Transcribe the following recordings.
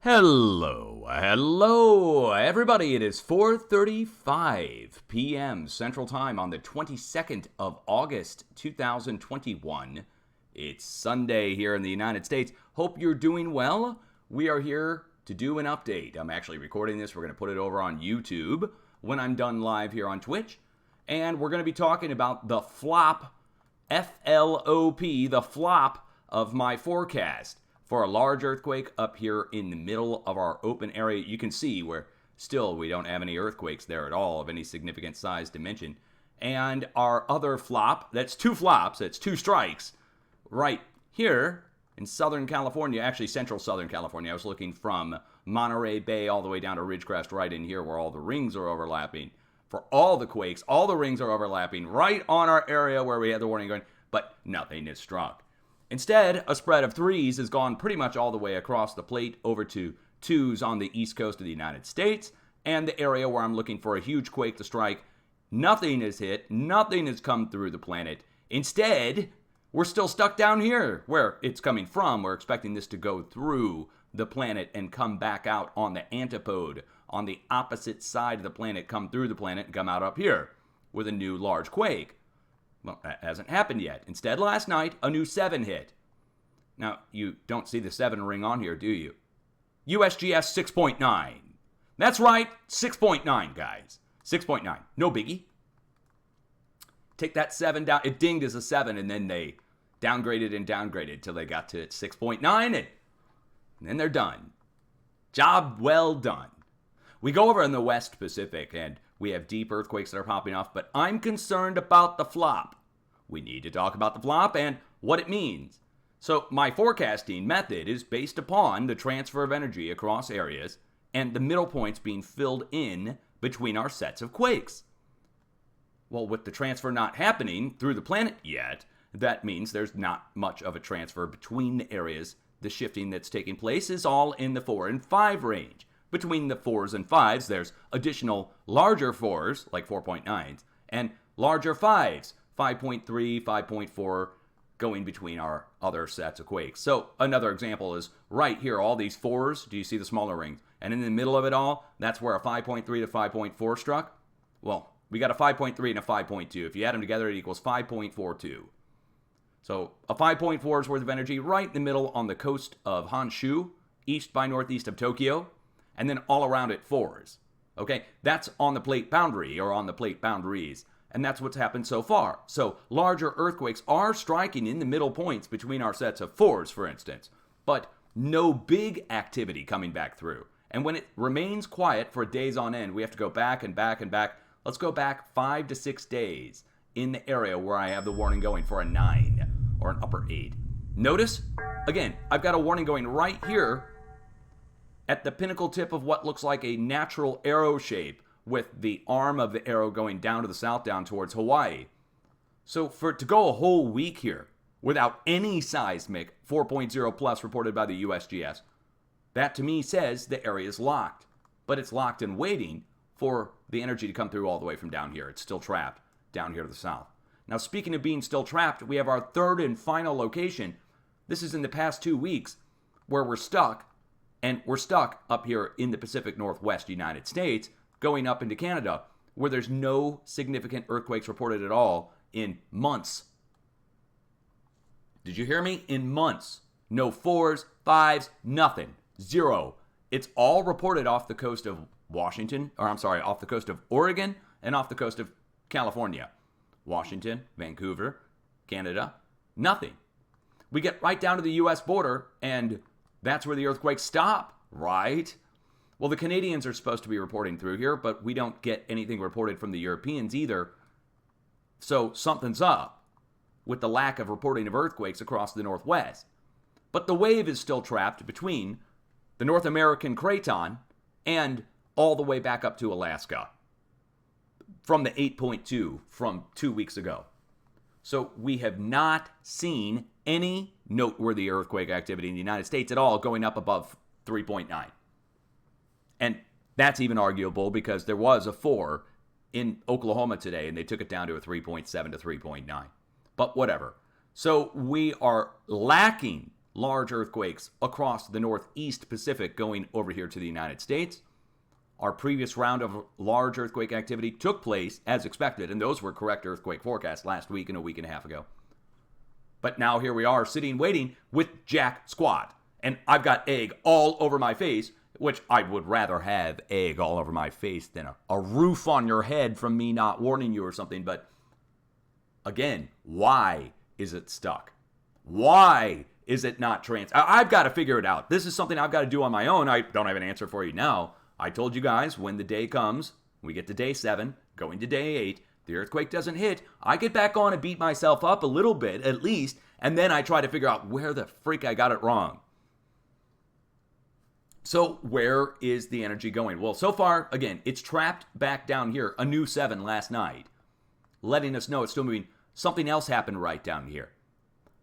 Hello, everybody. It is 4:35 p.m. Central Time on the 22nd of August, 2021. It's Sunday here in the United States. Hope you're doing well. We are here to do an update. I'm actually recording this. We're going to put it over on YouTube when I'm done live here on Twitch. And we're going to be talking about the flop, F-L-O-P, the flop of my forecast for a large earthquake up here in the middle of our open area. You can see where still we don't have any earthquakes there at all of any significant size dimension. And our other flop, that's two flops, that's two strikes, right here in Southern California, actually central Southern California. I was looking from Monterey Bay all the way down to Ridgecrest, right in here where all the rings are overlapping. For all the quakes, all the rings are overlapping right on our area where we had the warning going, but nothing is struck. Instead, a spread of threes has gone pretty much all the way across the plate over to twos on the east coast of the United States, and the area where I'm looking for a huge quake to strike, nothing is hit, nothing has come through the planet. Instead, we're still stuck down here where it's coming from. We're expecting this to go through the planet and come back out on the antipode, on the opposite side of the planet, come through the planet and come out up here with a new large quake. Well, that hasn't happened yet. Instead, last night, a new 7 hit. Now, you don't see the 7 ring on here, do you? USGS 6.9. That's right, 6.9, guys. 6.9. No biggie. Take that 7 down. It dinged as a 7, and then they downgraded and downgraded till they got to 6.9, and then they're done. Job well done. We go over in the West Pacific, and we have deep earthquakes that are popping off, but I'm concerned about the flop. We need to talk about the flop and what it means. So my forecasting method is based upon the transfer of energy across areas and the middle points being filled in between our sets of quakes. Well, with the transfer not happening through the planet yet, that means there's not much of a transfer between the areas. The shifting that's taking place is all in the 4 and 5 range. Between the 4s and 5s, there's additional larger 4s, like 4.9s, and larger 5s, 5.3, 5.4, going between our other sets of quakes. So another example is right here, all these 4s, do you see the smaller rings? And in the middle of it all, that's where a 5.3 to 5.4 struck. Well, we got a 5.3 and a 5.2. If you add them together, it equals 5.42. So a 5.4's worth of energy right in the middle on the coast of Honshu, east by northeast of Tokyo, and then all around it 4s. Okay, that's on the plate boundary or on the plate boundaries. And that's what's happened so far. So larger earthquakes are striking in the middle points between our sets of 4s, for instance. But no big activity coming back through. And when it remains quiet for days on end, we have to go back and back and back. Let's go back 5 to 6 days in the area where I have the warning going for a 9 or an upper 8. Notice, again, I've got a warning going right here at the pinnacle tip of what looks like a natural arrow shape with the arm of the arrow going down to the south, down towards Hawaii. So for it to go a whole week here without any seismic 4.0 plus reported by the USGS, that to me says the area is locked. But it's locked and waiting for the energy to come through all the way from down here. It's still trapped down here to the south. Now, speaking of being still trapped, we have our third and final location. This is in the past 2 weeks where we're stuck. And we're stuck up here in the Pacific Northwest United States, going up into Canada, where there's no significant earthquakes reported at all in months. Did you hear me? In months. No 4s, 5s, nothing. 0. It's all reported off the coast of Washington, off the coast of Oregon and off the coast of California. Washington, Vancouver, Canada, nothing. We get right down to the U.S. border, and that's where the earthquakes stop, right? Well, the Canadians are supposed to be reporting through here, but we don't get anything reported from the Europeans either. So something's up with the lack of reporting of earthquakes across the Northwest. But the wave is still trapped between the North American craton and all the way back up to Alaska from the 8.2 from 2 weeks ago. So we have not seen any noteworthy earthquake activity in the United States at all going up above 3.9. And that's even arguable because there was a 4 in Oklahoma today and they took it down to a 3.7 to 3.9. But whatever. So we are lacking large earthquakes across the Northeast Pacific going over here to the United States. Our previous round of large earthquake activity took place as expected, and those were correct earthquake forecasts last week and a week and a half ago. But now here we are sitting waiting with jack squat, and I've got egg all over my face, which I would rather have egg all over my face than a roof on your head from me not warning you or something. But again, why is it stuck? Why is it not I've got to figure it out. This is something I've got to do on my own. I don't have an answer for you now. I told you guys when the day comes, we get to day 7, going to day 8, the earthquake doesn't hit, I get back on and beat myself up a little bit at least, and then I try to figure out where the freak I got it wrong. So where is the energy going? Well, so far, again, it's trapped back down here, a new 7 last night, letting us know it's still moving. Something else happened right down here.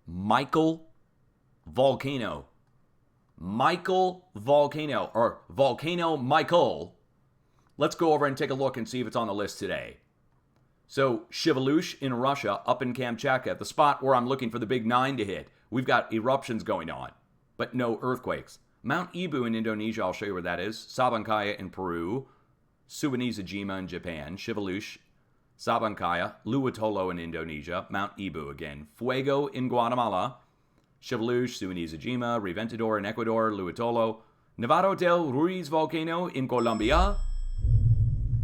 Michael volcano. Michael volcano, or Volcano Michael. Let's go over and take a look and see if it's on the list today. So, Shevelush in Russia, up in Kamchatka, the spot where I'm looking for the big 9 to hit. We've got eruptions going on, but no earthquakes. Mount Ibu in Indonesia, I'll show you where that is. Sabancaya in Peru. Suwanee-Zajima in Japan. Shevelush, Sabancaya, Luwutolo in Indonesia. Mount Ibu again. Fuego in Guatemala. Shevelush, Suwanee-Zajima, Reventador in Ecuador, Luwutolo, Nevado del Ruiz volcano in Colombia,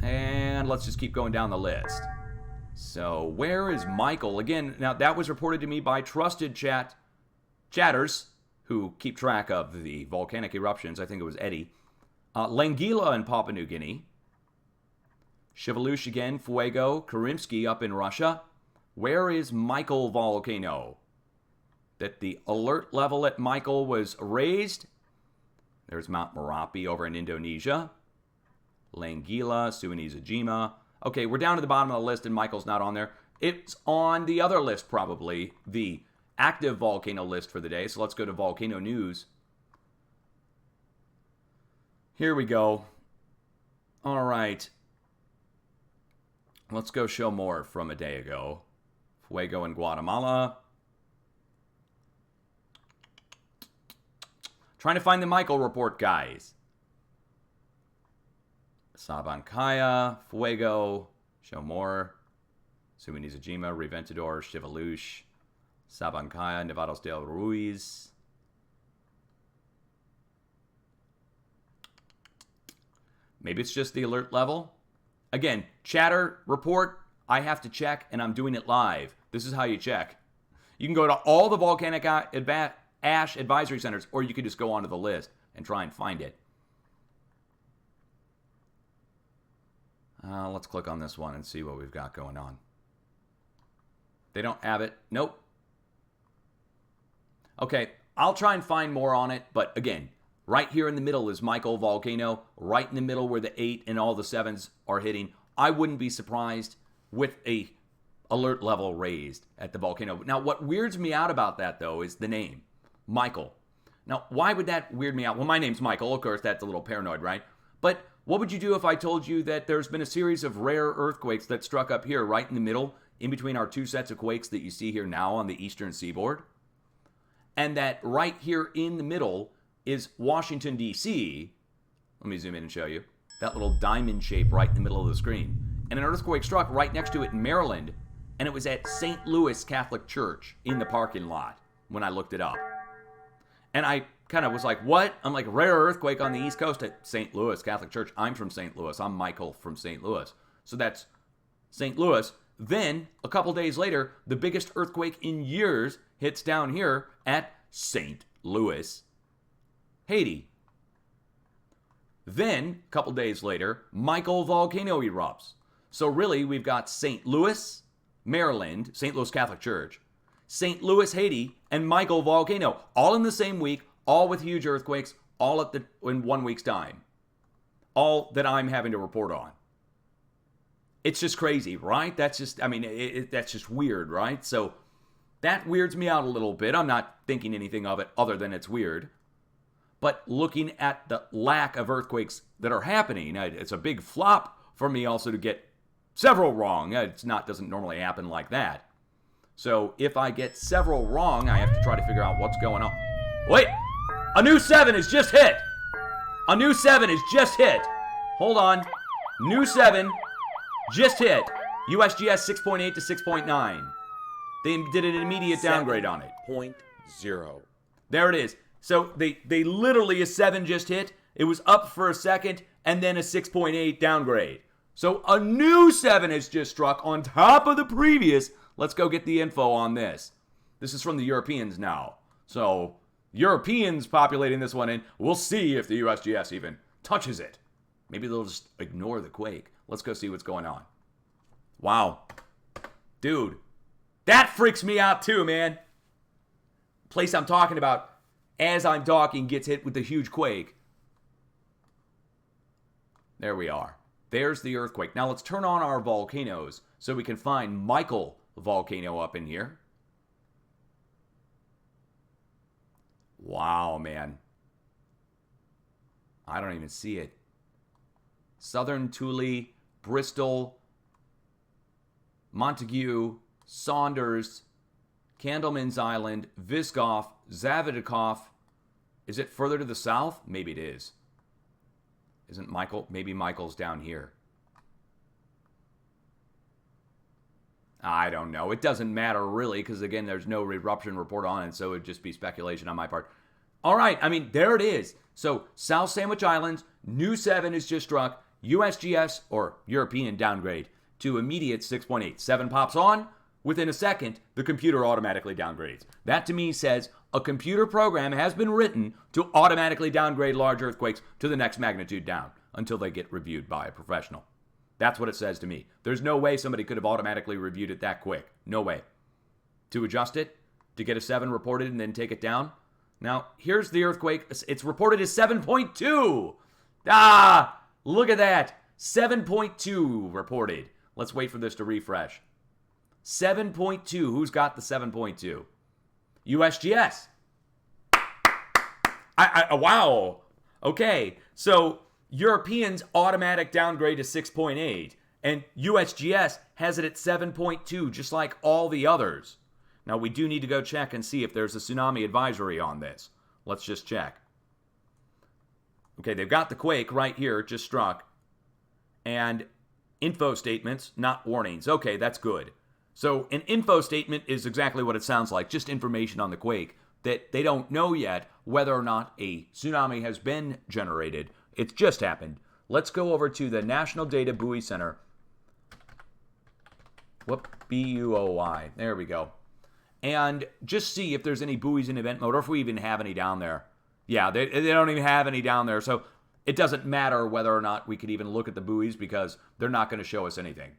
and let's just keep going down the list. So where is Michael? Again, now that was reported to me by trusted chatters who keep track of the volcanic eruptions. I think it was Eddie. Langila in Papua New Guinea. Shevelush again, Fuego, Karimsky up in Russia. Where is Michael volcano? That the alert level at Michael was raised. There's Mount Merapi over in Indonesia. Langila, Suwanee-Zajima. Okay, we're down to the bottom of the list and Michael's not on there. It's on the other list probably, the active volcano list for the day. So let's go to Volcano News. Here we go. All right. Let's go show more from a day ago. Fuego in Guatemala. Trying to find the Michael report, guys. Sabancaya, Fuego, show more. Suwanee-Zajima, Reventador, Shevelush, Sabancaya, Nevados del Ruiz. Maybe it's just the alert level. Again, chatter report, I have to check, and I'm doing it live. This is how you check. You can go to all the volcanic ash advisory centers, or you could just go onto the list and try and find it. Let's click on this one and see what we've got going on. They don't have it. Nope. Okay, I'll try and find more on it, but again, right here in the middle is Michael volcano, right in the middle where the 8 and all the 7s are hitting. I wouldn't be surprised with a alert level raised at the volcano. Now, what weirds me out about that, though, is the name, Michael. Now, why would that weird me out? Well, my name's Michael. Of course, that's a little paranoid, right? But what would you do if I told you that there's been a series of rare earthquakes that struck up here, right in the middle, in between our 2 sets of quakes that you see here now on the eastern seaboard? And that right here in the middle is Washington, D.C. Let me zoom in and show you. That little diamond shape right in the middle of the screen. And an earthquake struck right next to it in Maryland, and it was at St. Louis Catholic Church in the parking lot when I looked it up. And I kind of was like, what? I'm like, rare earthquake on the East Coast at St. Louis Catholic Church. I'm from St. Louis. I'm Michael from St. Louis. So that's St. Louis. Then, a couple days later, the biggest earthquake in years hits down here at St. Louis, Haiti. Then, a couple days later, Michael volcano erupts. So really, we've got St. Louis, Maryland, St. Louis Catholic Church, St. Louis, Haiti, and Michael volcano, all in the same week, all with huge earthquakes, all in 1 week's time. All that I'm having to report on. It's just crazy, right? That's just, I mean, that's just weird, right? So that weirds me out a little bit. I'm not thinking anything of it other than it's weird. But looking at the lack of earthquakes that are happening, it's a big flop for me also to get several wrong. Doesn't normally happen like that. So if I get several wrong, I have to try to figure out what's going on. Wait! A new 7 is just hit! A new 7 is just hit! Hold on. New 7 just hit. USGS 6.8 to 6.9. They did an immediate downgrade on it. 7.0. There it is. So they literally, a 7 just hit. It was up for a second, and then a 6.8 downgrade. So a new 7 has just struck on top of the previous. Let's go get the info on this. This is from the Europeans now. So Europeans populating this one in. We'll see if the USGS even touches it. Maybe they'll just ignore the quake. Let's go see what's going on. Wow. Dude, that freaks me out too, man. Place I'm talking about, as I'm talking, gets hit with a huge quake. There we are. There's the earthquake. Now let's turn on our volcanoes so we can find Michael volcano up in here. Wow, man. I don't even see it. Southern Thule, Bristol, Montague, Saunders, Candleman's Island, Vyskov, Zavodikov. Is it further to the south? Maybe it is. Isn't Michael? Maybe Michael's down here. I don't know. It doesn't matter really because, again, there's no eruption report on it, so it would just be speculation on my part. All right. I mean, there it is. So South Sandwich Islands, new 7 is just struck. USGS, or European downgrade, to immediate 6.8. 7 pops on. Within a second, the computer automatically downgrades. That to me says a computer program has been written to automatically downgrade large earthquakes to the next magnitude down until they get reviewed by a professional. That's what it says to me. There's no way somebody could have automatically reviewed it that quick. No way. To adjust it, to get a 7 reported and then take it down. Now, here's the earthquake. It's reported as 7.2. Look at that. 7.2 reported. Let's wait for this to refresh. 7.2. Who's got the 7.2? USGS. Wow. Okay. So Europeans automatic downgrade to 6.8, and USGS has it at 7.2, just like all the others. Now, we do need to go check and see if there's a tsunami advisory on this. Let's just check. Okay, they've got the quake right here, just struck. And info statements, not warnings. Okay, that's good. So an info statement is exactly what it sounds like, just information on the quake, that they don't know yet whether or not a tsunami has been generated. It's just happened. Let's go over to the National Data Buoy Center. BUOI. There we go. And just see if there's any buoys in event mode, or if we even have any down there. Yeah, they don't even have any down there, so it doesn't matter whether or not we could even look at the buoys because they're not going to show us anything.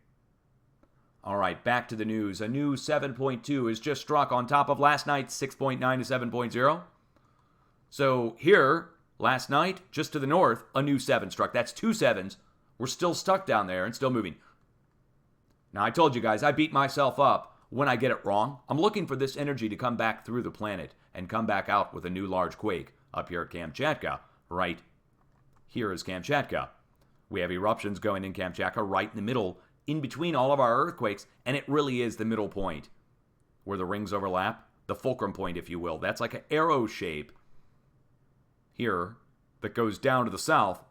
All right, back to the news. A new 7.2 is just struck on top of last night's 6.9 to 7.0. So here, last night, just to the north, a new 7 struck. That's 2 7s. We're still stuck down there and still moving. Now, I told you guys, I beat myself up when I get it wrong. I'm looking for this energy to come back through the planet and come back out with a new large quake up here at Kamchatka. Right here is Kamchatka. We have eruptions going in Kamchatka right in the middle, in between all of our earthquakes, and it really is the middle point where the rings overlap, the fulcrum point, if you will. That's like an arrow shape here that goes down to the south,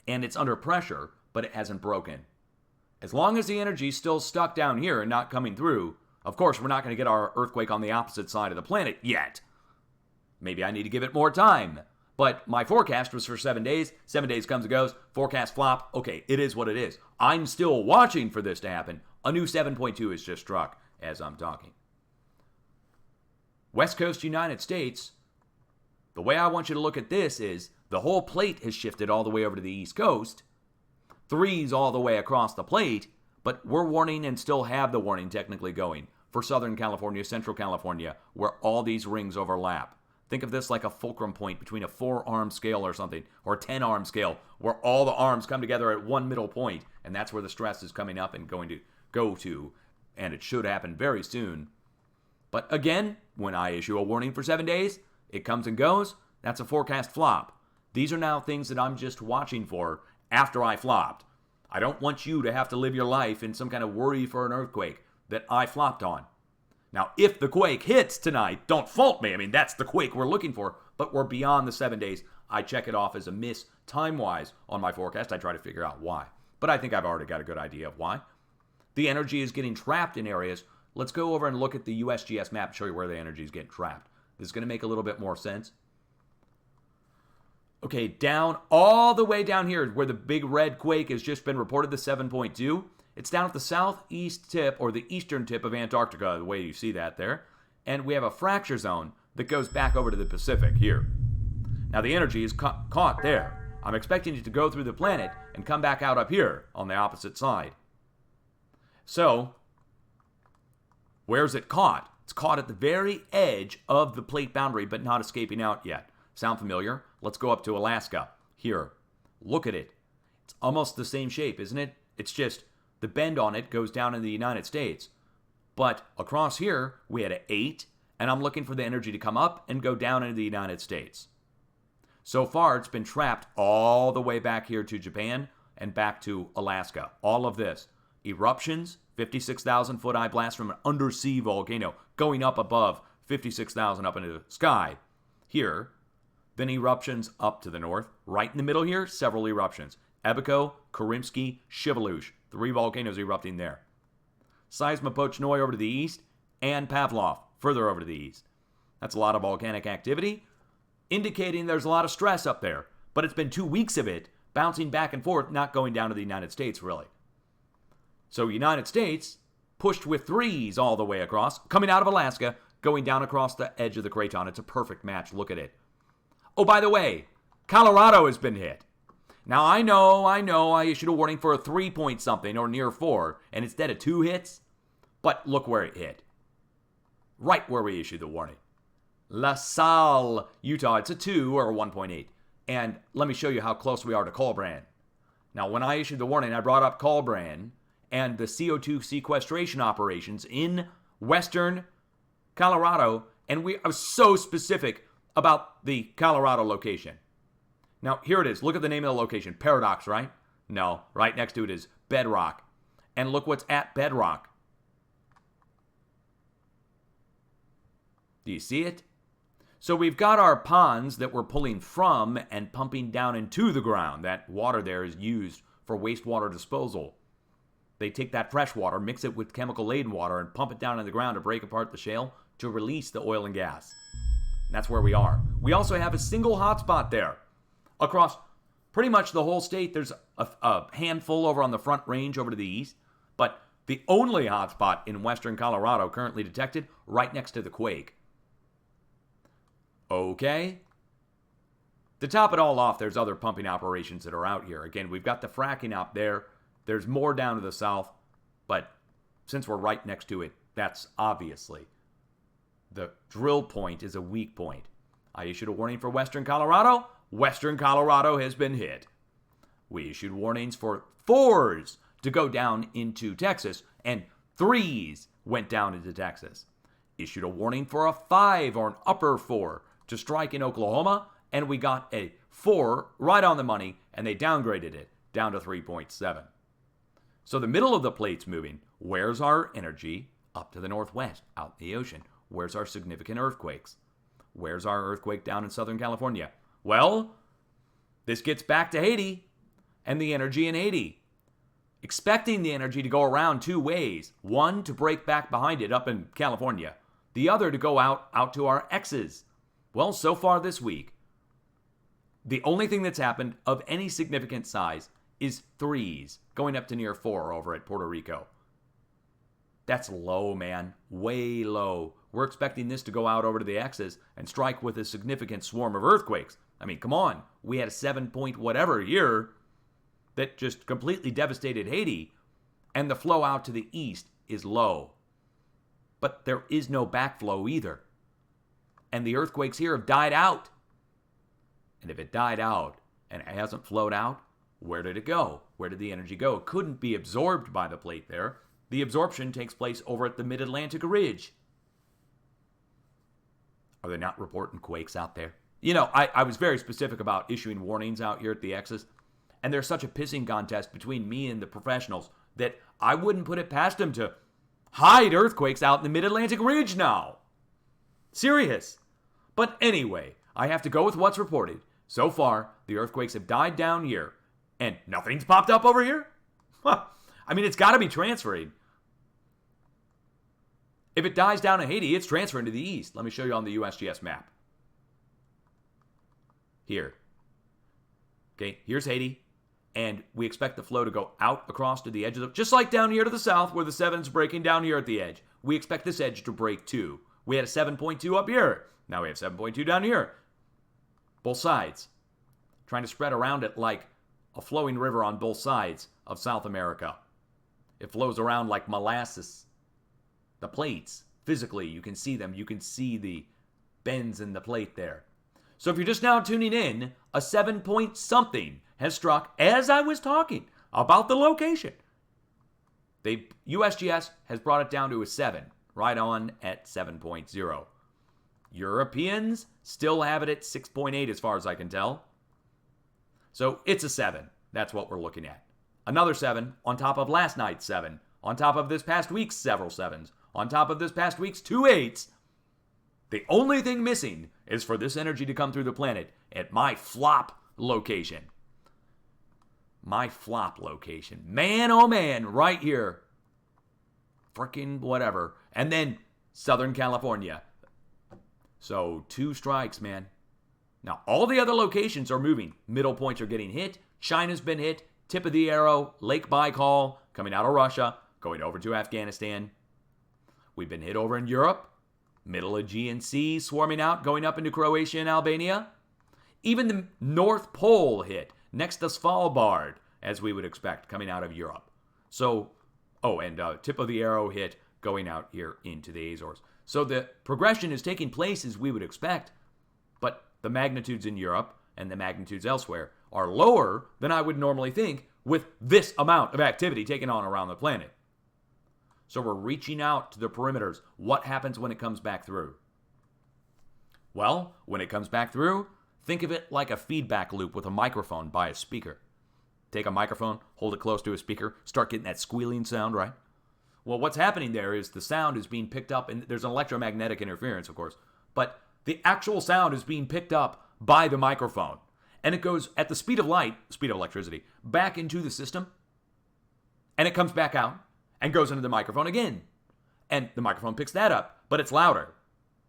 and it's under pressure, but it hasn't broken. As long as the energy's still stuck down here and not coming through, of course, we're not going to get our earthquake on the opposite side of the planet yet. Maybe I need to give it more time. But my forecast was for 7 days. 7 days comes and goes. Forecast flop. Okay, it is what it is. I'm still watching for this to happen. A new 7.2 is just struck as I'm talking. West Coast United States, the way I want you to look at this is the whole plate has shifted all the way over to the East Coast. 3's all the way across the plate, but we're warning and still have the warning technically going for Southern California, Central California, where all these rings overlap. Think of this like a fulcrum point between a 4-arm scale or something, or a 10-arm scale, where all the arms come together at one middle point, and that's where the stress is coming up and going to go to, and it should happen very soon. But again, when I issue a warning for 7 days, it comes and goes. That's a forecast flop. These are now things that I'm just watching for after I flopped. I don't want you to have to live your life in some kind of worry for an earthquake that I flopped on. Now, if the quake hits tonight, don't fault me. I mean, that's the quake we're looking for, but we're beyond the 7 days. I check it off as a miss time-wise on my forecast. I try to figure out why. But I think I've already got a good idea of why. The energy is getting trapped in areas. Let's go over and look at the USGS map and show you where the energy is getting trapped. This is going to make a little bit more sense. Okay, down all the way down here where the big red quake has just been reported, the 7.2. It's down at the southeast tip or the eastern tip of Antarctica, the way you see that there. And we have a fracture zone that goes back over to the Pacific here. Now the energy is caught there. I'm expecting it to go through the planet and come back out up here on the opposite side. So, where's it caught? It's caught at the very edge of the plate boundary, but not escaping out yet. Sound familiar? Let's go up to Alaska. Here. Look at it. It's almost the same shape, isn't it? It's just the bend on it goes down in the United States. But across here, we had an 8, and I'm looking for the energy to come up and go down into the United States. So far, it's been trapped all the way back here to Japan and back to Alaska. All of this. Eruptions, 56,000 foot eye blast from an undersea volcano going up above 56,000 up into the sky. Here, then eruptions up to the north. Right in the middle here, several eruptions. Ebico, Karimsky, Shiveluch, 3 volcanoes erupting there. Seismopochnoi over to the east, and Pavlov further over to the east. That's a lot of volcanic activity, indicating there's a lot of stress up there. But it's been 2 weeks of it, bouncing back and forth, not going down to the United States, really. So United States pushed with 3s all the way across, coming out of Alaska, going down across the edge of the craton. It's a perfect match. Look at it. Oh, by the way, Colorado has been hit. Now, I know, I issued a warning for a 3 something or near 4, and instead of 2 hits, but look where it hit. Right where we issued the warning. La Salle, Utah. It's a 2 or a 1.8. And let me show you how close we are to Colbrand. Now, when I issued the warning, I brought up Colbrand and the CO2 sequestration operations in western Colorado, and I was so specific about the Colorado location. Now, here it is. Look at the name of the location. Paradox, right? No. Right next to it is Bedrock. And look what's at Bedrock. Do you see it? So we've got our ponds that we're pulling from and pumping down into the ground. That water there is used for wastewater disposal. They take that fresh water, mix it with chemical-laden water, and pump it down in the ground to break apart the shale to release the oil and gas. And that's where we are. We also have a single hotspot there. Across pretty much the whole state, there's a handful over on the Front Range over to the east, but the only hotspot in western Colorado currently detected right next to the quake. Okay. To top it all off, there's other pumping operations that are out here. Again, we've got the fracking out there. There's more down to the south, but since we're right next to it, that's obviously the drill point is a weak point. I issued a warning for western Colorado. Western Colorado has been hit. We issued warnings for 4s to go down into Texas, and 3s went down into Texas. Issued a warning for a 5 or an upper 4 to strike in Oklahoma, and we got a 4 right on the money, and they downgraded it down to 3.7. So the middle of the plate's moving. Where's our energy? Up to the northwest, out in the ocean. Where's our significant earthquakes? Where's our earthquake down in Southern California? Well, this gets back to Haiti and the energy in Haiti. Expecting the energy to go around 2 ways. One, to break back behind it up in California. The other, to go out to our X's. Well, so far this week, the only thing that's happened of any significant size is 3s, going up to near 4 over at Puerto Rico. That's low, man. Way low. We're expecting this to go out over to the X's and strike with a significant swarm of earthquakes. I mean, come on. We had a 7 point whatever year that just completely devastated Haiti, and the flow out to the east is low. But there is no backflow either. And the earthquakes here have died out. And if it died out and it hasn't flowed out, where did it go? Where did the energy go? It couldn't be absorbed by the plate there. The absorption takes place over at the Mid-Atlantic Ridge. Are they not reporting quakes out there? You know, I was very specific about issuing warnings out here at the X's, and there's such a pissing contest between me and the professionals that I wouldn't put it past them to hide earthquakes out in the mid-Atlantic ridge now. Serious. But anyway, I have to go with what's reported. So far, the earthquakes have died down here, and nothing's popped up over here? I mean, it's got to be transferring. If it dies down in Haiti, it's transferring to the east. Let me show you on the USGS map. Here. Okay, here's Haiti. And we expect the flow to go out across to the edge of the... Just like down here to the south where the 7's breaking down here at the edge. We expect this edge to break too. We had a 7.2 up here. Now we have 7.2 down here. Both sides. Trying to spread around it like a flowing river on both sides of South America. It flows around like molasses. The plates, physically, you can see them. You can see the bends in the plate there. So if you're just now tuning in, a 7 point something has struck as I was talking about the location. The USGS has brought it down to a 7, right on at 7.0. Europeans still have it at 6.8 as far as I can tell. So it's a 7. That's what we're looking at. Another 7 on top of last night's 7. On top of this past week's several 7s. On top of this past week's 2 8s. The only thing missing is for this energy to come through the planet at my flop location. My flop location. Man, oh man, right here. Frickin' whatever. And then Southern California. So 2 strikes, man. Now, all the other locations are moving. Middle points are getting hit. China's been hit. Tip of the arrow, Lake Baikal, coming out of Russia, going over to Afghanistan. We've been hit over in Europe. Middle Aegean Sea swarming out, going up into Croatia and Albania. Even the North Pole hit, next to Svalbard, as we would expect, coming out of Europe. So, and tip of the arrow hit, going out here into the Azores. So the progression is taking place as we would expect, but the magnitudes in Europe and the magnitudes elsewhere are lower than I would normally think with this amount of activity taken on around the planet. So we're reaching out to the perimeters. What happens when it comes back through? Well, when it comes back through, think of it like a feedback loop with a microphone by a speaker. Take a microphone, hold it close to a speaker, start getting that squealing sound, right? Well, what's happening there is the sound is being picked up, and there's an electromagnetic interference, of course, but the actual sound is being picked up by the microphone. And it goes at the speed of light, speed of electricity, back into the system, and it comes back out and goes into the microphone again. And the microphone picks that up, but it's louder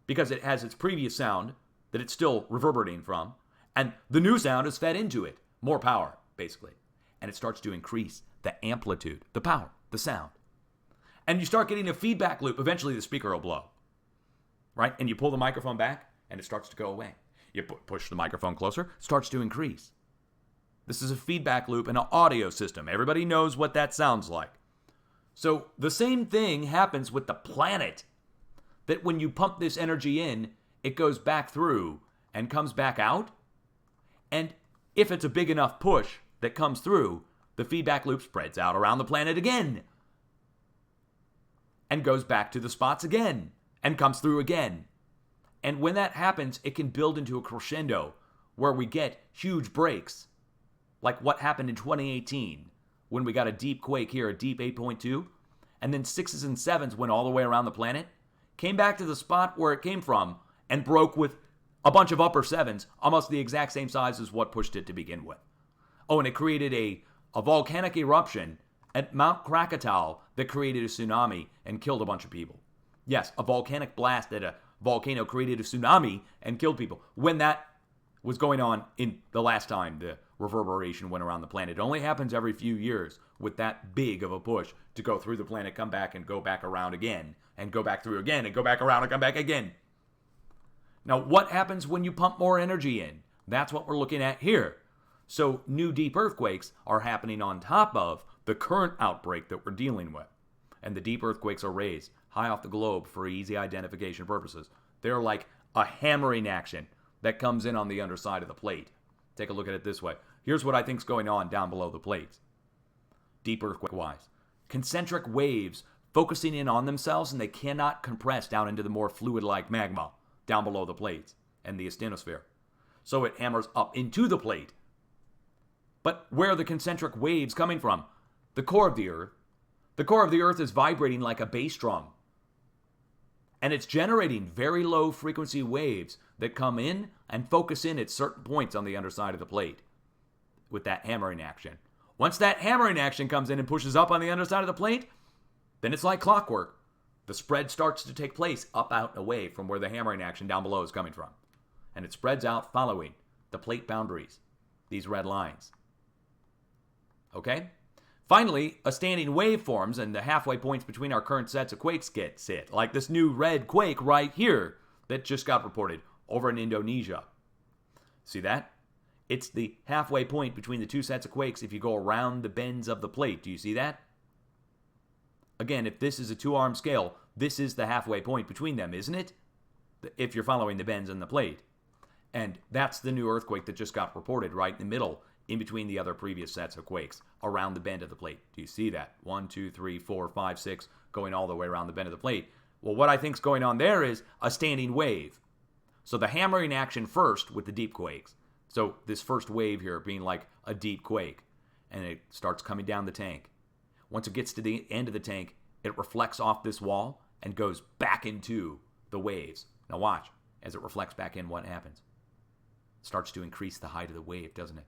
because it has its previous sound that it's still reverberating from, and the new sound is fed into it. More power, basically. And it starts to increase the amplitude, the power, the sound. And you start getting a feedback loop. Eventually the speaker will blow, right? And you pull the microphone back, and it starts to go away. You push the microphone closer, it starts to increase. This is a feedback loop in an audio system. Everybody knows what that sounds like. So the same thing happens with the planet. That when you pump this energy in, it goes back through and comes back out. And if it's a big enough push that comes through, the feedback loop spreads out around the planet again. And goes back to the spots again. And comes through again. And when that happens, it can build into a crescendo where we get huge breaks. Like what happened in 2018 when we got a deep quake here, a deep 8.2. And then 6s and 7s went all the way around the planet. Came back to the spot where it came from and broke with a bunch of upper 7s, almost the exact same size as what pushed it to begin with. Oh, and it created a volcanic eruption at Mount Krakatoa that created a tsunami and killed a bunch of people. Yes, a volcanic blast at a volcano created a tsunami and killed people. When that was going on in the last time the reverberation went around the planet. It only happens every few years with that big of a push to go through the planet, come back and go back around again, and go back through again, and go back around and come back again. Now, what happens when you pump more energy in? That's what we're looking at here. So new deep earthquakes are happening on top of the current outbreak that we're dealing with. And the deep earthquakes are raised high off the globe for easy identification purposes. They're like a hammering action that comes in on the underside of the plate. Take a look at it this way. Here's what I think's going on down below the plates. Deep earthquake-wise. Concentric waves focusing in on themselves, and they cannot compress down into the more fluid-like magma down below the plates and the asthenosphere. So it hammers up into the plate. But where are the concentric waves coming from? The core of the Earth, The core of the Earth is vibrating like a bass drum. And it's generating very low frequency waves that come in and focus in at certain points on the underside of the plate with that hammering action. Once that hammering action comes in and pushes up on the underside of the plate, then it's like clockwork. The spread starts to take place up, out, and away from where the hammering action down below is coming from. And it spreads out following the plate boundaries, these red lines. Okay? Finally, a standing wave forms and the halfway points between our current sets of quakes gets hit, like this new red quake right here that just got reported over in Indonesia. See that? It's the halfway point between the two sets of quakes if you go around the bends of the plate. Do you see that? Again, if this is a two-arm scale, this is the halfway point between them, isn't it? If you're following the bends in the plate. And that's the new earthquake that just got reported right in the middle, in between the other previous sets of quakes, around the bend of the plate. Do you see that? 1, 2, 3, 4, 5, 6, going all the way around the bend of the plate. Well, what I think's going on there is a standing wave. So the hammering action first with the deep quakes. So this first wave here being like a deep quake, and it starts coming down the tank. Once it gets to the end of the tank, it reflects off this wall and goes back into the waves. Now watch, as it reflects back in, what happens? It starts to increase the height of the wave, doesn't it?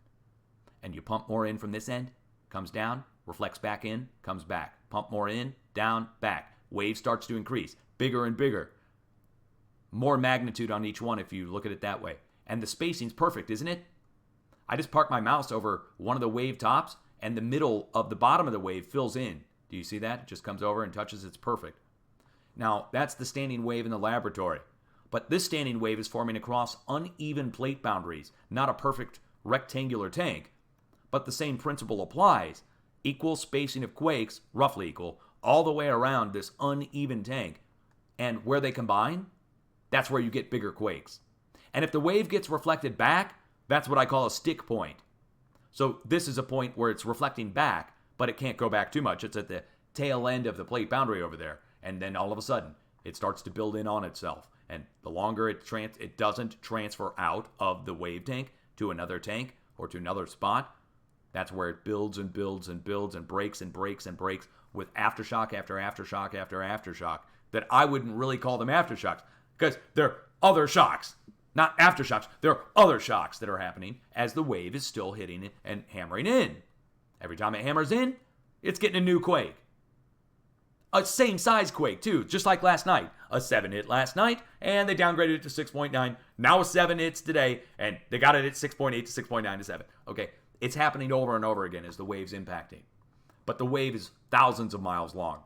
And you pump more in from this end, comes down, reflects back in, comes back. Pump more in, down, back. Wave starts to increase, bigger and bigger. More magnitude on each one if you look at it that way. And the spacing's perfect, isn't it? I just park my mouse over one of the wave tops, and the middle of the bottom of the wave fills in. Do you see that? It just comes over and touches. It's perfect. Now, that's the standing wave in the laboratory. But this standing wave is forming across uneven plate boundaries, not a perfect rectangular tank. But the same principle applies. Equal spacing of quakes, roughly equal, all the way around this uneven tank. And where they combine, that's where you get bigger quakes. And if the wave gets reflected back, that's what I call a stick point. So this is a point where it's reflecting back, but it can't go back too much. It's at the tail end of the plate boundary over there. And then all of a sudden, it starts to build in on itself. And the longer it doesn't transfer out of the wave tank to another tank or to another spot, that's where it builds and builds and builds and breaks and breaks and breaks with aftershock after aftershock after aftershock that I wouldn't really call them aftershocks because they're other shocks. Not aftershocks. There are other shocks that are happening as the wave is still hitting and hammering in. Every time it hammers in, it's getting a new quake. A same size quake, too, just like last night. A 7 hit last night, and they downgraded it to 6.9. Now a 7 hits today, and they got it at 6.8 to 6.9 to 7. Okay, it's happening over and over again as the wave's impacting. But the wave is thousands of miles long.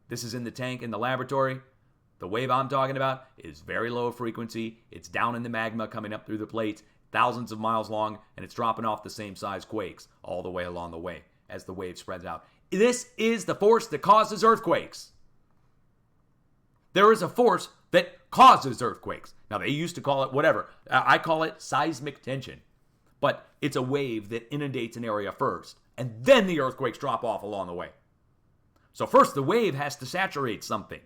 This is in the tank in the laboratory. The wave I'm talking about is very low frequency. It's down in the magma coming up through the plates, thousands of miles long, and it's dropping off the same size quakes all the way along the way as the wave spreads out. This is the force that causes earthquakes. There is a force that causes earthquakes. Now, they used to call it whatever. I call it seismic tension. But it's a wave that inundates an area first, and then the earthquakes drop off along the way. So first, the wave has to saturate something.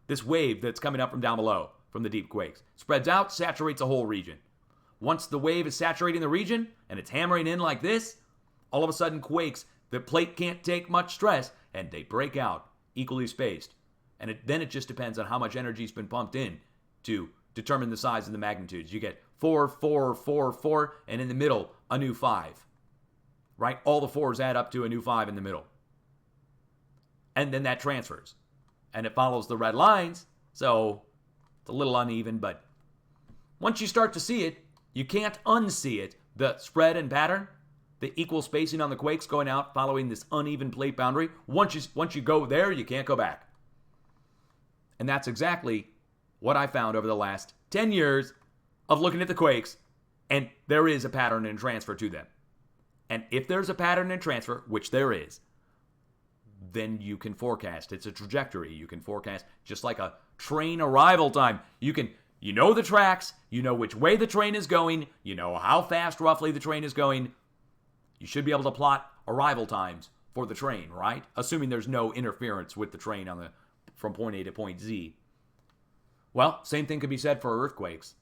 This wave that's coming up from down below, from the deep quakes, spreads out, saturates a whole region. Once the wave is saturating the region, and it's hammering in like this, all of a sudden quakes, the plate can't take much stress, and they break out, equally spaced. And then it just depends on how much energy's been pumped in to determine the size and the magnitudes. You get 4, 4, 4, 4, and in the middle, a new 5. Right? All the 4s add up to a new 5 in the middle. And then that transfers. And it follows the red lines, so it's a little uneven, but once you start to see it, you can't unsee it. The spread and pattern, the equal spacing on the quakes going out following this uneven plate boundary. Once you go there, you can't go back. And that's exactly what I found over the last 10 years of looking at the quakes, and there is a pattern and transfer to them. And if there's a pattern and transfer, which there is, then you can forecast. It's a trajectory. You can forecast just like a train arrival time. You know the tracks, you know which way the train is going, you know how fast roughly the train is going. You should be able to plot arrival times for the train, right? Assuming there's no interference with the train from point A to point Z. Well, same thing could be said for earthquakes,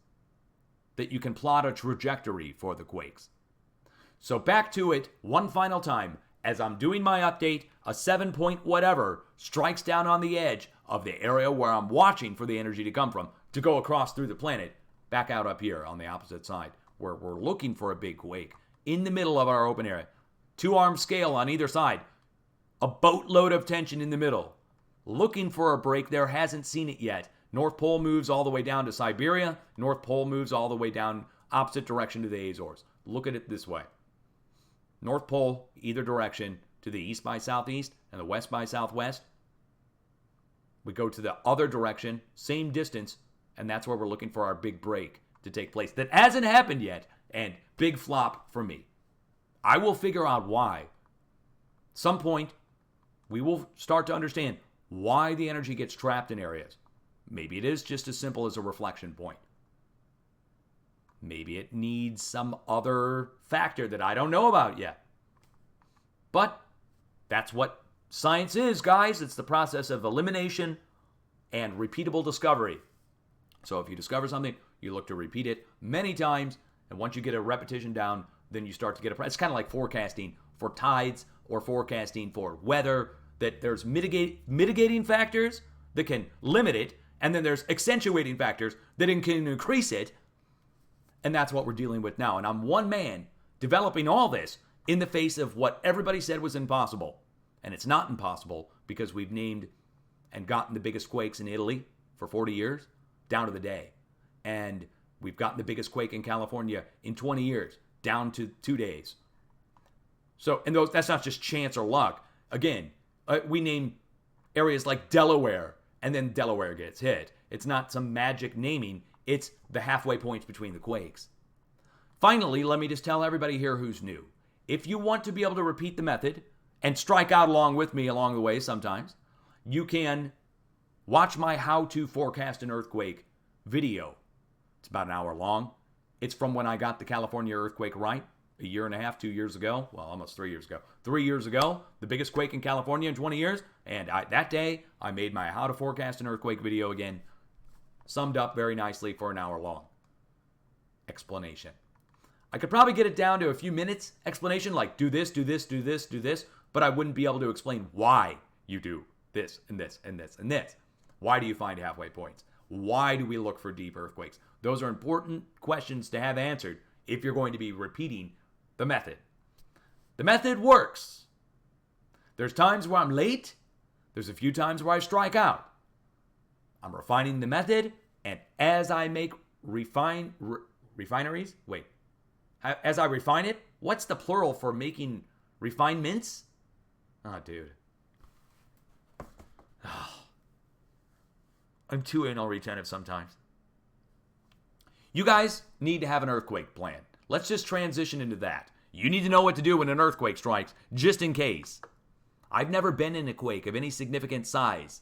that you can plot a trajectory for the quakes. So back to it one final time. as I'm doing my update, a 7 point whatever strikes down on the edge of the area where I'm watching for the energy to come from to go across through the planet, back out up here on the opposite side, where we're looking for a big quake in the middle of our open area. 2-arm scale on either side, a boatload of tension in the middle. Looking for a break there, hasn't seen it yet. North Pole moves all the way down to Siberia. North Pole moves all the way down opposite direction to the Azores. Look at it this way. North Pole, either direction, to the east by southeast and the west by southwest. We go to the other direction, same distance, and that's where we're looking for our big break to take place. That hasn't happened yet, and big flop for me. I will figure out why. At some point, we will start to understand why the energy gets trapped in areas. Maybe it is just as simple as a reflection point. Maybe it needs some other factor that I don't know about yet. But that's what science is, guys. It's the process of elimination and repeatable discovery. So if you discover something, you look to repeat it many times, and once you get a repetition down, then you start to get it's kind of like forecasting for tides or forecasting for weather, that there's mitigating factors that can limit it, and then there's accentuating factors that can increase it. And that's what we're dealing with now. And I'm one man developing all this in the face of what everybody said was impossible. And it's not impossible because we've named and gotten the biggest quakes in Italy for 40 years down to the day. And we've gotten the biggest quake in California in 20 years down to 2 days. So, and that's not just chance or luck. Again, we name areas like Delaware, and then Delaware gets hit. It's not some magic naming. It's the halfway points between the quakes. Finally, let me just tell everybody here who's new. If you want to be able to repeat the method and strike out along with me along the way sometimes, you can watch my how to forecast an earthquake video. It's about an hour long. It's from when I got the California earthquake right, 1.5 years, 2 years ago. Well, almost 3 years ago. 3 years ago, the biggest quake in California in 20 years. And that day, I made my how to forecast an earthquake video again, summed up very nicely for an hour long explanation. I could probably get it down to a few minutes explanation, like do this, do this, do this, do this, but I wouldn't be able to explain why you do this and this and this and this. Why do you find halfway points? Why do we look for deep earthquakes? Those are important questions to have answered if you're going to be repeating the method. The method works. There's times where I'm late. There's a few times where I strike out. I'm refining the method, and as I make refineries, as I refine it, what's the plural for making refinements? Oh, dude. I'm too anal retentive sometimes. You guys need to have an earthquake plan. Let's just transition into that. You need to know what to do when an earthquake strikes, just in case. I've never been in a quake of any significant size.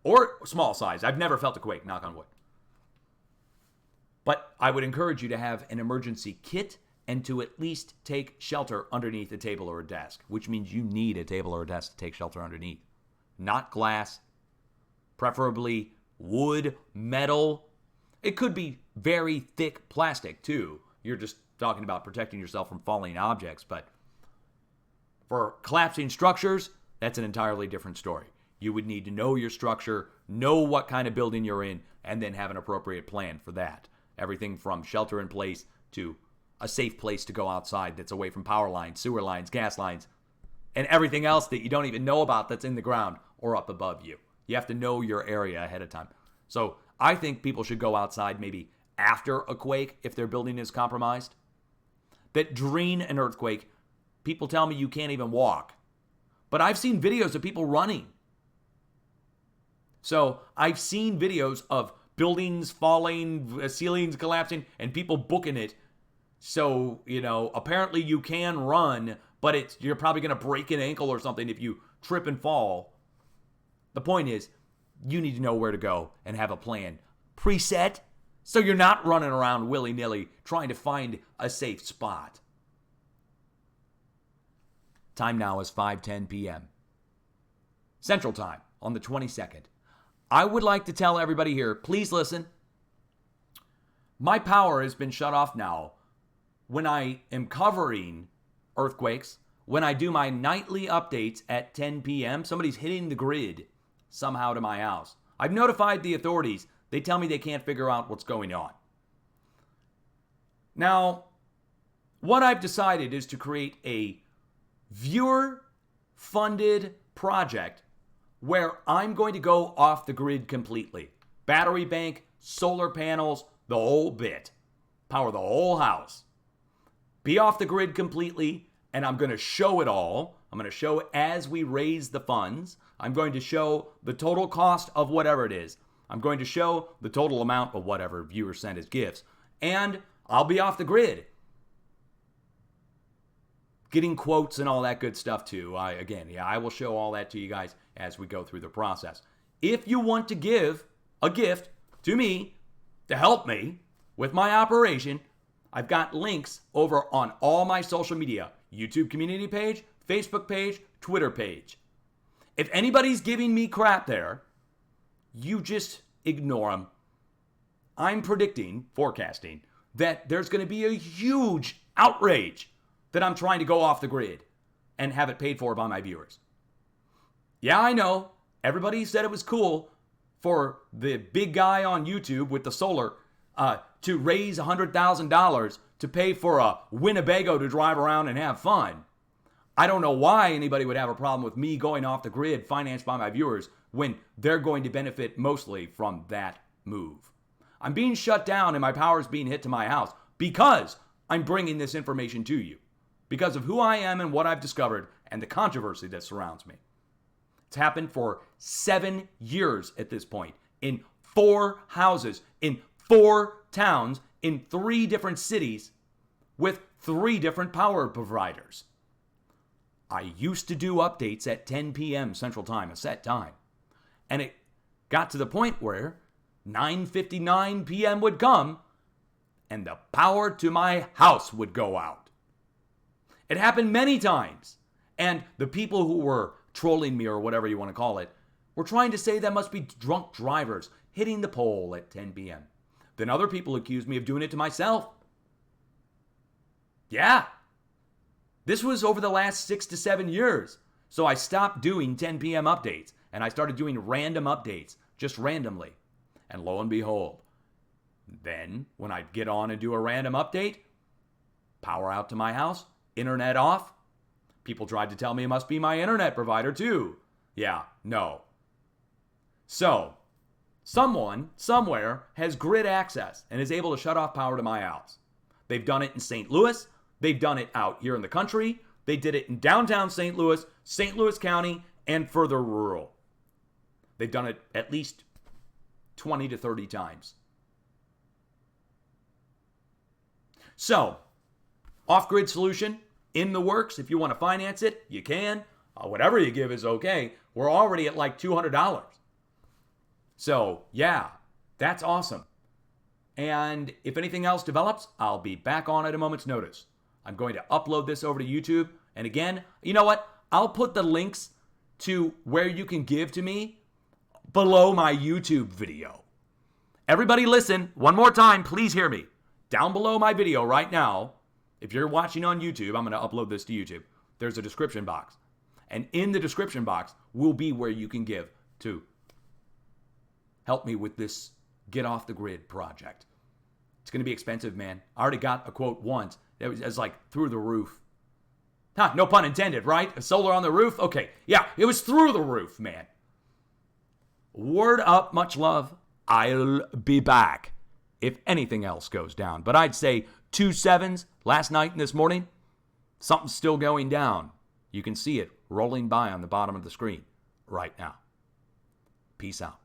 Or small size. I've never felt a quake, knock on wood. But I would encourage you to have an emergency kit and to at least take shelter underneath a table or a desk, which means you need a table or a desk to take shelter underneath. Not glass, preferably wood, metal. It could be very thick plastic too. You're just talking about protecting yourself from falling objects, but for collapsing structures, that's an entirely different story. You would need to know your structure, know what kind of building you're in, and then have an appropriate plan for that. Everything from shelter in place to a safe place to go outside that's away from power lines, sewer lines, gas lines, and everything else that you don't even know about that's in the ground or up above you. You have to know your area ahead of time. So I think people should go outside maybe after a quake if their building is compromised. That during an earthquake, people tell me you can't even walk. But I've seen videos of people running. So I've seen videos of buildings falling, ceilings collapsing, and people booking it. So, apparently you can run, but you're probably going to break an ankle or something if you trip and fall. The point is, you need to know where to go and have a plan preset so you're not running around willy-nilly trying to find a safe spot. Time now is 5:10 p.m. Central Time on the 22nd. I would like to tell everybody here, please listen. My power has been shut off now when I am covering earthquakes when I do my nightly updates at 10 p.m., somebody's hitting the grid somehow to my house. I've notified the authorities. They tell me they can't figure out what's going on. Now, what I've decided is to create a viewer-funded project where I'm going to go off the grid completely. Battery bank, solar panels, the whole bit. Power the whole house. Be off the grid completely, and I'm going to show it all. I'm going to show as we raise the funds. I'm going to show the total cost of whatever it is. I'm going to show the total amount of whatever viewers send as gifts. And I'll be off the grid. Getting quotes and all that good stuff too. I will show all that to you guys as we go through the process. If you want to give a gift to me to help me with my operation, I've got links over on all my social media. YouTube community page, Facebook page, Twitter page. If anybody's giving me crap there, you just ignore them. I'm forecasting, that there's going to be a huge outrage that I'm trying to go off the grid and have it paid for by my viewers. Yeah, I know. Everybody said it was cool for the big guy on YouTube with the solar to raise $100,000 to pay for a Winnebago to drive around and have fun. I don't know why anybody would have a problem with me going off the grid financed by my viewers when they're going to benefit mostly from that move. I'm being shut down and my power's being hit to my house because I'm bringing this information to you. Because of who I am and what I've discovered and the controversy that surrounds me. It's happened for 7 years at this point, in 4 houses, in 4 towns, in 3 different cities, with 3 different power providers. I used to do updates at 10 p.m. Central Time, a set time. And it got to the point where 9:59 p.m. would come and the power to my house would go out. It happened many times. And the people who were trolling me, or whatever you want to call it, were trying to say that must be drunk drivers hitting the pole at 10 p.m. Then other people accused me of doing it to myself. Yeah. This was over the last 6 to 7 years. So I stopped doing 10 p.m. updates, and I started doing random updates, just randomly. And lo and behold, then when I'd get on and do a random update, power out to my house, internet off. People tried to tell me it must be my internet provider too. Yeah, no. So, someone, somewhere, has grid access and is able to shut off power to my house. They've done it in St. Louis. They've done it out here in the country. They did it in downtown St. Louis County, and further rural. They've done it at least 20 to 30 times. So, off-grid solution in the works. If you want to finance it, you can. Whatever you give is okay. We're already at like $200. So, yeah, that's awesome. And if anything else develops, I'll be back on at a moment's notice. I'm going to upload this over to YouTube. And again, you know what? I'll put the links to where you can give to me below my YouTube video. Everybody listen, one more time, please hear me. Down below my video right now, if you're watching on YouTube, I'm going to upload this to YouTube. There's a description box. And in the description box will be where you can give to help me with this Get Off the Grid project. It's going to be expensive, man. I already got a quote once. It was like through the roof. No pun intended, right? A solar on the roof? Okay, yeah, it was through the roof, man. Word up, much love. I'll be back if anything else goes down. But I'd say 2 7s last night and this morning. Something's still going down. You can see it rolling by on the bottom of the screen right now. Peace out.